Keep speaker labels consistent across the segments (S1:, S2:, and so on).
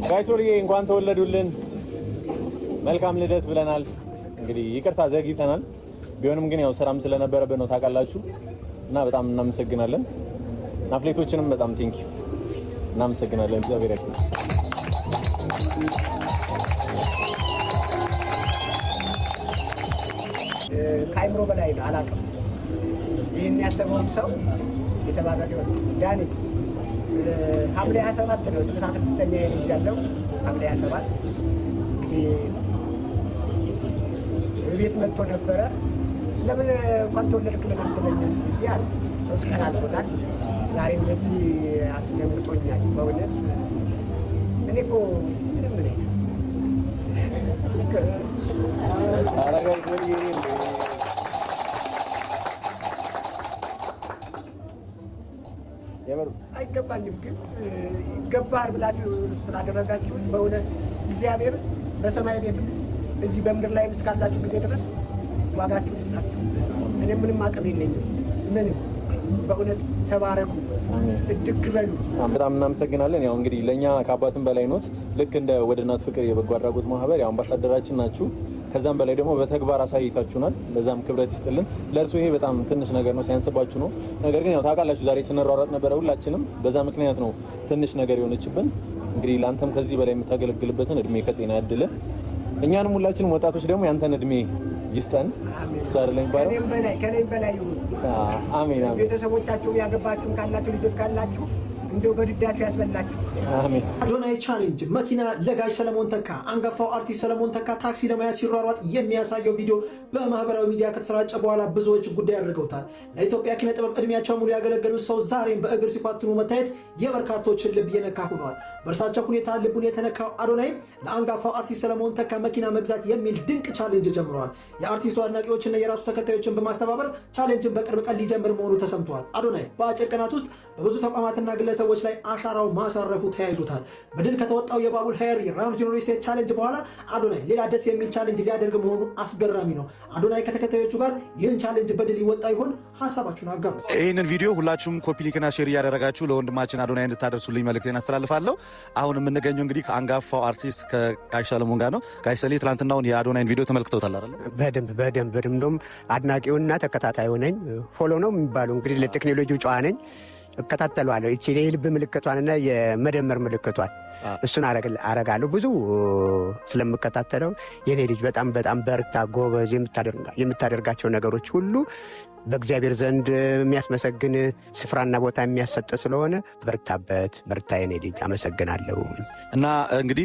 S1: ጋይሶሪ እንኳን ተወለዱልን መልካም ልደት ብለናል። እንግዲህ ይቅርታ ዘግይተናል፣ ቢሆንም ግን ያው ስራም ስለነበረብን ነው ታውቃላችሁ። እና በጣም እናመሰግናለን። ናፍሌቶችንም በጣም ቴንክ ዩ እናመሰግናለን። እግዚአብሔር ያክብር።
S2: ካይምሮ በላይ ነው አላውቅም። ይህን ያሰበውን ሰው የተባረከ ዳኒ ሐምሌ 27 ነው 66ኛ ልጅ ያለው ሐምሌ 27 እንግዲህ ቤት መጥቶ ነበረ። ለምን እንኳን ተወለድክ ለምን ትለኛለህ ያለ 3 ቀን አልፎታል። ዛሬ እንደዚህ አስደንግጦኛል በእውነት። እኔ እኮ ምንም ነኝ አይገባኝም፣ ግን ይገባሃል ብላችሁ ስላደረጋችሁ በእውነት እግዚአብሔር በሰማይ ቤት እዚህ በምድር ላይ እስካላችሁ ጊዜ ድረስ ዋጋችሁ ይስጣችሁ። እኔ ምንም አቅም የለኝም፣ ምንም በእውነት ተባረኩ፣ እድግ በሉ።
S1: በጣም እናመሰግናለን። ያው እንግዲህ ለእኛ ከአባትም በላይ ኖት። ልክ እንደ ወደ እናት ፍቅር የበጎ አድራጎት ማህበር ያው አምባሳደራችን ናችሁ። ከዛም በላይ ደግሞ በተግባር አሳይታችሁናል። ለዛም ክብረት ይስጥልን። ለእርሱ ይሄ በጣም ትንሽ ነገር ነው፣ ሲያንስባችሁ ነው። ነገር ግን ያው ታውቃላችሁ ዛሬ ስንሯሯጥ ነበረ ሁላችንም። በዛ ምክንያት ነው ትንሽ ነገር የሆነችብን። እንግዲህ ለአንተም ከዚህ በላይ የምታገለግልበትን እድሜ ከጤና ያድልህ። እኛንም ሁላችንም ወጣቶች ደግሞ ያንተን እድሜ ይስጠን። እሱ አይደለም ይባላል
S2: ከኔም በላይ ይሁን።
S1: አሜን አሜን።
S2: ቤተሰቦቻችሁ ያገባችሁም ካላችሁ ልጆች ካላችሁ እንደው በድዳችሁ ያስበላችሁ።
S1: አሜን።
S3: አዶናይ ቻሌንጅ መኪና ለጋሽ ሰለሞን ተካ። አንጋፋው አርቲስት ሰለሞን ተካ ታክሲ ለመያዝ ሲሯሯጥ የሚያሳየው ቪዲዮ በማህበራዊ ሚዲያ ከተሰራጨ በኋላ ብዙዎች ጉዳይ አድርገውታል። ለኢትዮጵያ ኪነ ጥበብ እድሜያቸው ሙሉ ያገለገሉት ሰው ዛሬም በእግር ሲኳትኑ መታየት የበርካቶችን ልብ የነካ ሆኗል። በእርሳቸው ሁኔታ ልቡን የተነካው አዶናይ ለአንጋፋው አርቲስት ሰለሞን ተካ መኪና መግዛት የሚል ድንቅ ቻሌንጅ ጀምረዋል። የአርቲስቱ አድናቂዎችና የራሱ ተከታዮችን በማስተባበር ቻሌንጅን በቅርብ ቀን ሊጀምር መሆኑ ተሰምቷል። አዶናይ በአጭር ቀናት ውስጥ በብዙ ተቋማትና ግለሰቦች ላይ አሻራው ማሳረፉ ተያይዞታል። በድል ከተወጣው የባቡል ሄር ራምዚ ዩኒቨርሲቲ ቻሌንጅ በኋላ አዶናይ ሌላ ደስ የሚል ቻሌንጅ ሊያደርግ መሆኑ አስገራሚ ነው። አዶናይ ከተከታዮቹ ጋር ይህን ቻሌንጅ በድል ይወጣ ይሆን? ሀሳባችሁን አጋሩ።
S4: ይህንን ቪዲዮ ሁላችሁም ኮፒ ሊንክና ሼር እያደረጋችሁ ለወንድማችን አዶናይ እንድታደርሱልኝ መልእክቴን አስተላልፋለሁ። አሁን የምንገኘው እንግዲህ ከአንጋፋው አርቲስት ከጋሽ ሰለሞን ጋር ነው። ጋሽ ሰሌ ትናንትናውን የአዶናይን ቪዲዮ ተመልክተውታል አይደል?
S5: በደንብ እንደውም አድናቂውና ተከታታዩ ነኝ። ፎሎ ነው የሚባለው እንግዲህ ለቴክኖሎጂው ጨዋ ነኝ። እከታተለዋለሁ። እቺ የልብ ምልክቷንና የመደመር ምልክቷን እሱን አረጋለሁ። ብዙ ስለምከታተለው የኔ ልጅ በጣም በርታ፣ ጎበዝ፣ የምታደርጋቸው ነገሮች ሁሉ በእግዚአብሔር ዘንድ የሚያስመሰግን ስፍራና ቦታ የሚያሰጥ ስለሆነ በርታ የኔ ልጅ፣ አመሰግናለሁ።
S4: እና እንግዲህ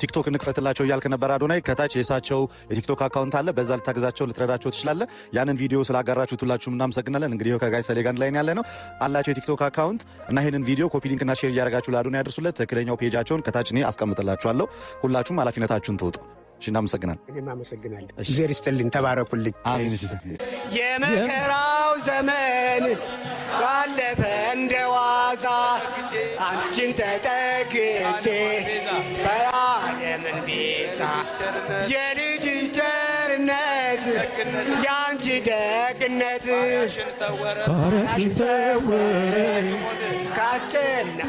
S4: ቲክቶክ እንክፈትላቸው እያልክ ነበር አዶናይ። ከታች የእሳቸው የቲክቶክ አካውንት አለ፣ በዛ ልታገዛቸው ልትረዳቸው ትችላለህ። ያንን ቪዲዮ ስላጋራችሁት ሁላችሁም እናመሰግናለን። እንግዲህ ከጋሽ ሰሌ ጋር ላይ ያለ ነው አላቸው የቲክቶክ አካውንት እና ይህንን ቪዲዮ ኮፒ ሊንክና ሼር እያደረጋችሁ ለአዶናይ ያደርሱለት። ትክክለኛው ፔጃቸውን ከታች እኔ አስቀምጥላችኋለሁ። ሁላችሁም ኃላፊነታችሁን ትወጡ። እሺ፣ እናመሰግናለን።
S5: እኔም አመሰግናለሁ። እግዚአብሔር ይስጥልኝ፣ ተባረኩልኝ።
S4: አሜን።
S2: የመከራው ዘመን ባለፈ እንደዋዛ አንቺን ተጠግቼ በዓለምን ቤዛ የልጅሽ ቸርነት የአንቺ ደግነት ባሪያሽን ሰወረኝ ካስጨና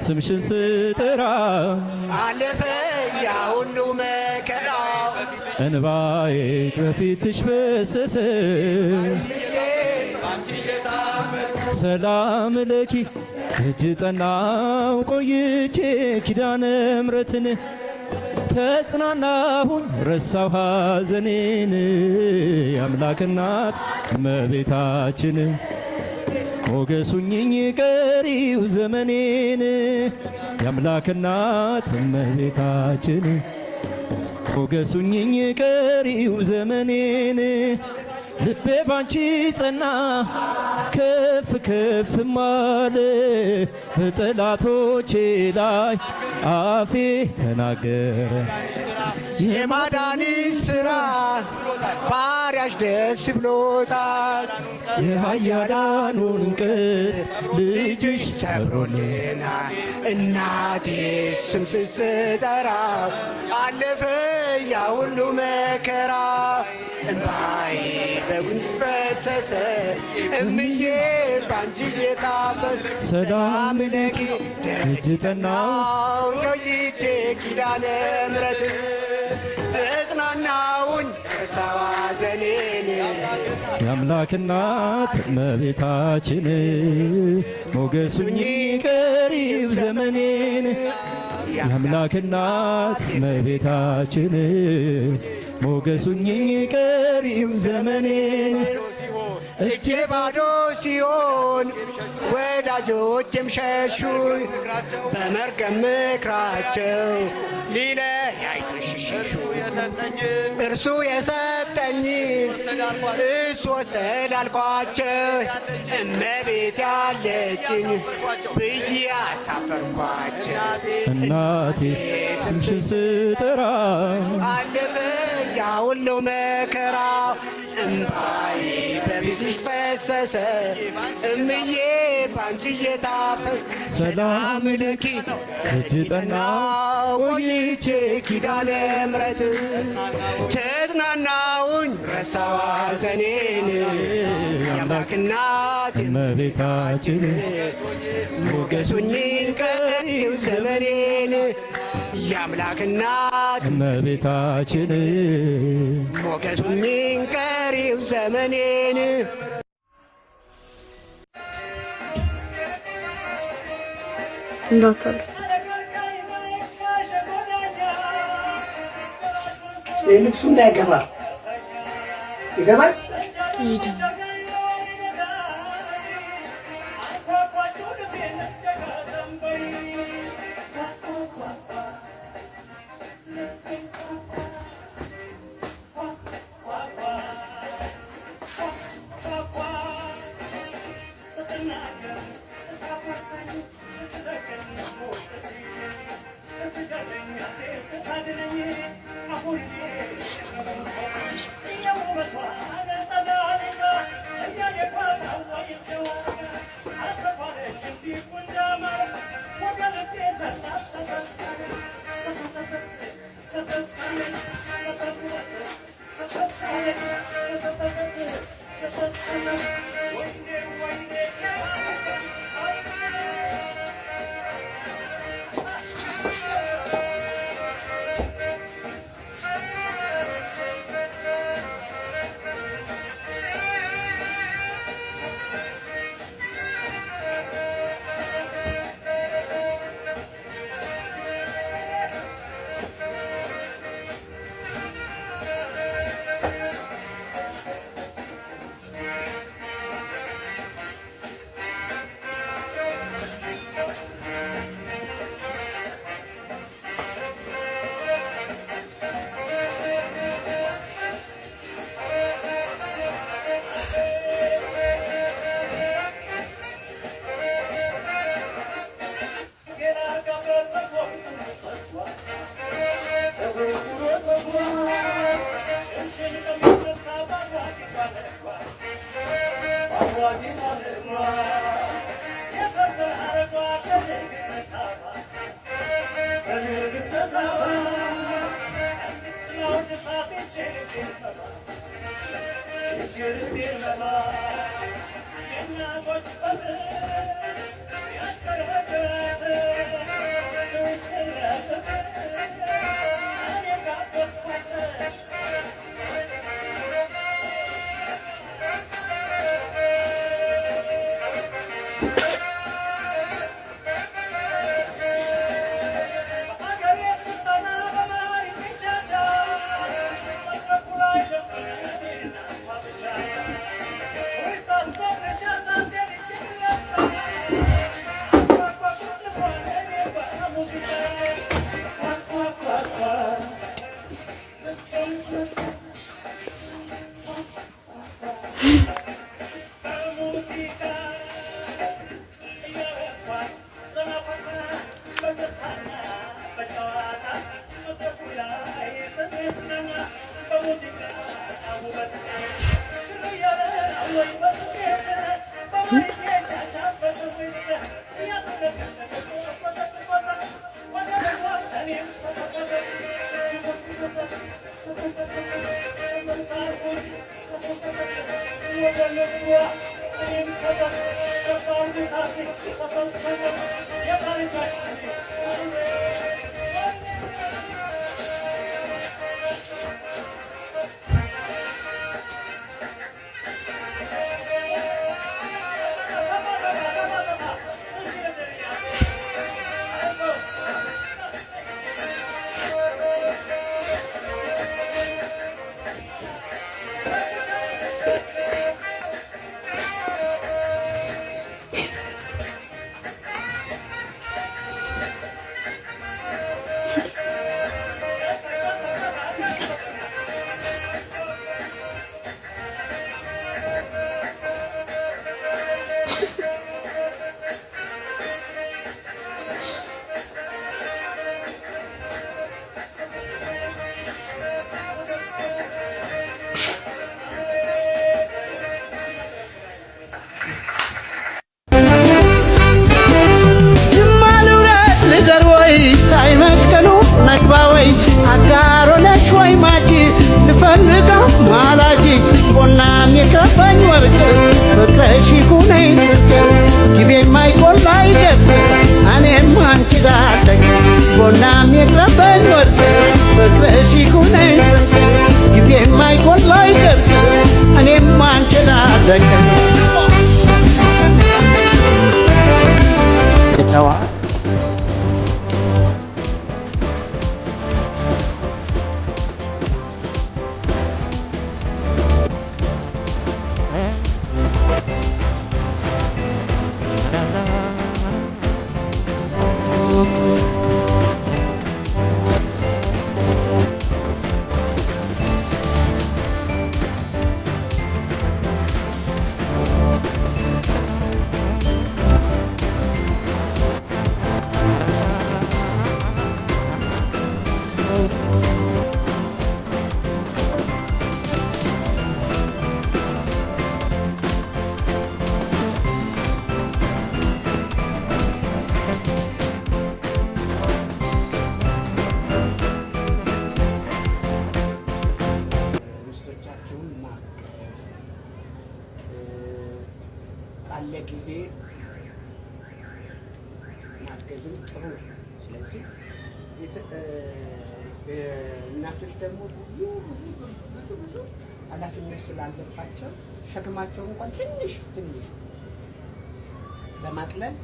S6: ስምሽን ስጠራ
S2: አለፈ ያ ሁሉ መከራ
S6: እንባዬ በፊትሽ ፈሰሰ። ሰላም ለኪ እጅ ጠናው ቆይቼ ኪዳነ ምሕረትን ተጽናናሁኝ ረሳው ሐዘኔን የአምላክ እናት እመቤታችን ሞገሱኝኝ ቀሪው ዘመኔን የአምላክ እናት እመቤታችን ሞገሱኝኝ ቀሪው ዘመኔን ልቤ ባንቺ ጸና ከፍ ከፍ ማለ በጠላቶቼ ላይ አፌ ተናገረ
S5: የማዳንሽ ሥራ ባሪያሽ ደስ ብሎታል።
S6: የኃያላኑን ቀስት ልጅሽ ሰብሮልኝ
S5: እናቴ ስም ስትጠራው አለፈ ያ ሁሉ መከራ። እንባዬ በጉንጭ ፈሰሰ እምዬ ባንቺ የታበስ
S6: ሰላም
S5: ለኪ ደጅ ጠናው ቆይቼ ኪዳነ ምሕረት ተጽናናውኝ ረሳዋ ዘኔን
S6: የአምላክ እናት እመቤታችን ሞገሱኝ ቀሪው ዘመኔን የአምላክ እናት እመቤታችን ሞገሱኝ ቀሪው ዘመኔን
S5: እጄ ባዶ ሲሆን ወዳጆቼም ሸሹኝ በመርገም ምክራቸው ሊለያዩኝ ሽሹ እርሱ የሰጠኝ እሱ ወሰድ አልኳቸው እመቤት ያለችኝ ብዬ አሳፈርኳቸው።
S6: እናቴ ስምሽን ስጠራ
S5: አለፈ ያ ሁሉ መከራ እምባዬ በፊትሽ ፈሰሰ እምዬ ባንቺ እየታፈስ ሰላም ለኪ
S6: እጅ
S5: ጠናው ቆይቼ ኪዳነ ምሕረት ተጽናናውኝ ረሳዋ ዘኔን የአምላክ እናት
S6: እመቤታችን
S5: ሞገሱኝን ቀሪው ዘመኔን የአምላክ እናት
S6: እመቤታችን
S5: ሞገሱኝን ቀሪው ዘመኔን
S7: እንዳታልፍ
S2: ልብሱና ይገባል ይገባል ባለ ጊዜ ማገዝም ጥሩ ነው። ስለዚህ እናቶች ደግሞ ብዙ ኃላፊነት ስላለባቸው ሸክማቸው እንኳን ትንሽ በማቅለል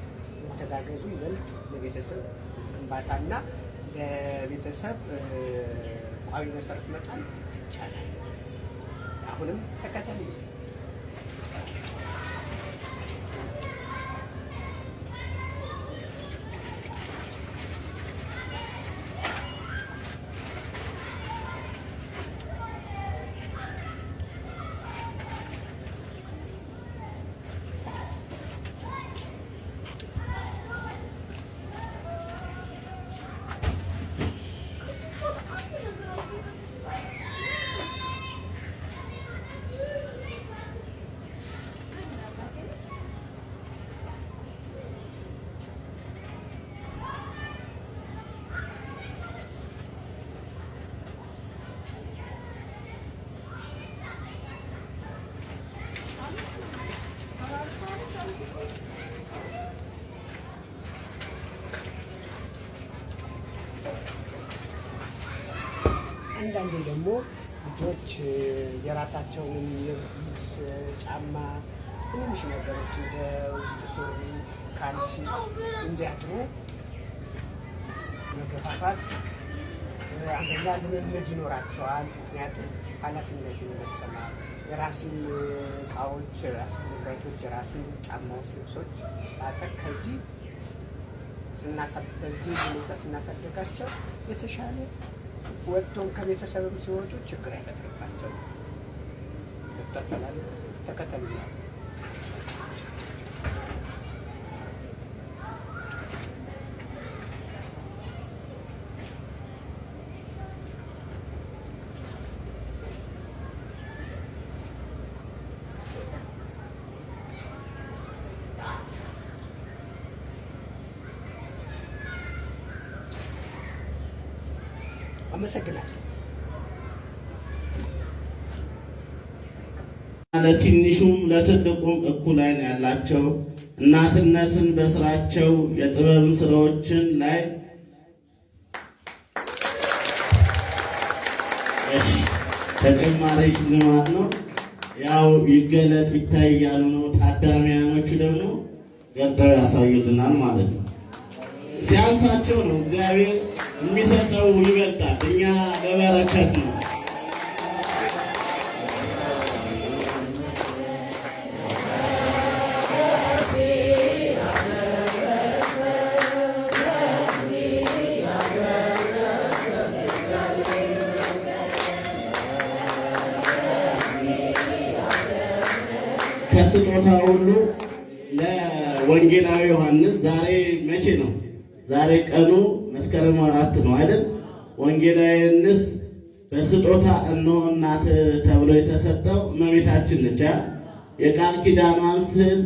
S2: መተጋገዙ ይበልጥ ለቤተሰብ ግንባታና ለቤተሰብ ቋሚ መሰረት መጣል ይቻላል። አሁንም ተከተል አንዳንዴ ደግሞ ልጆች የራሳቸውን የልብስ ጫማ ትንንሽ ነገሮች እንደ ውስጥ ሱሪ፣ ካልሲ እንዲያጥሩ መገፋፋት አንደኛ ልምምድ ይኖራቸዋል። ምክንያቱም ኃላፊነትን መሰማት የራስን እቃዎች፣ የራስን ንብረቶች፣ የራስን ጫማዎች፣ ልብሶች ማጠቅ ከዚህ ስናሳደጋቸው የተሻለ ወጥቶም ከቤተሰብም ሲወጡ ችግር አይፈጥርባቸው። ተከተሉኛል። አመሰግናለሁ።
S7: ለትንሹም ለትልቁም እኩል ዓይን ያላቸው እናትነትን በስራቸው የጥበብ ስራዎችን ላይ ተጨማሪ ሽልማት ነው። ያው ይገለጥ ይታይ እያሉ ነው። ታዳሚያኖቹ ደግሞ ገልጠው ያሳዩልናል ማለት ነው። ሲያንሳቸው ነው እግዚአብሔር የሚሰጠው ይበልጣል። እኛ ለበረከት ነው። ከስጦታ ሁሉ ለወንጌላዊ ዮሐንስ ዛሬ መቼ ነው? ዛሬ ቀኑ መስከረም 4 ነው አይደል? ወንጌላዊ ዮሐንስ በስጦታ እነሆ እናት ተብሎ የተሰጠው እመቤታችን ነች። የቃል ኪዳኗን ስዕል